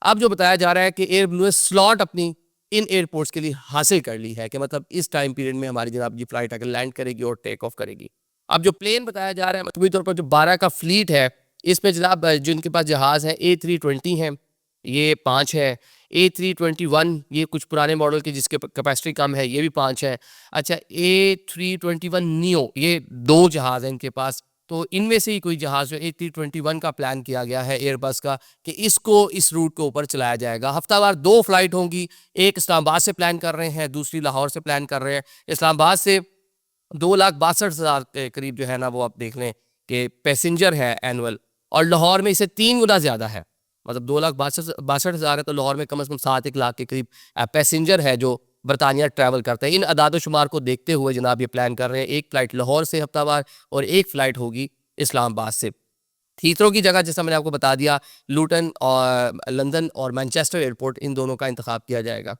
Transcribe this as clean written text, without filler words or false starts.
अब जो बताया जा रहा है कि एयर बलू ने स्लॉट अपनी इन एयरपोर्ट्स के लिए हासिल कर ली है कि मतलब इस टाइम पीरियड में हमारी जनाब ये फ्लाइट आकर लैंड करेगी और टेक ऑफ करेगी। अब जो प्लेन बताया जा रहा है मजमूई तौर पर जो 12 का फ्लीट है, इसमें जनाब जिनके पास जहाज़ हैं A320 हैं, ये 5 है। A321 ये कुछ पुराने मॉडल के जिसके कैपेसिटी कम है, ये भी 5 है। अच्छा, A321 नियो ये 2 जहाज़ हैं इनके पास। तो इनमें से ही कोई जहाज़ जो A321 का प्लान किया गया है एयरबस का कि इसको इस रूट के ऊपर चलाया जाएगा। हफ्तावार 2 फ्लाइट होंगी, एक इस्लामाबाद से प्लान कर रहे हैं, दूसरी लाहौर से प्लान कर रहे हैं। इस्लामाबाद से 2,62,000 के करीब जो है ना वो आप देख लें कि पैसेंजर है एनुअल, और लाहौर में इसे 3 गुना ज़्यादा है। मतलब 2,62,000 है तो लाहौर में कम से कम 7-1 लाख के करीब पैसेंजर है जो बरतानिया ट्रैवल करते हैं। इन अदाद शुमार को देखते हुए जनाब ये प्लान कर रहे हैं, एक फ़्लाइट लाहौर से हफ्तावार और एक फ़्लाइट होगी इस्लामाबाद से। हीथ्रो की जगह जैसा मैंने आपको बता दिया, लूटन और लंदन और मैनचेस्टर एयरपोर्ट इन दोनों का इंतखाब किया जाएगा।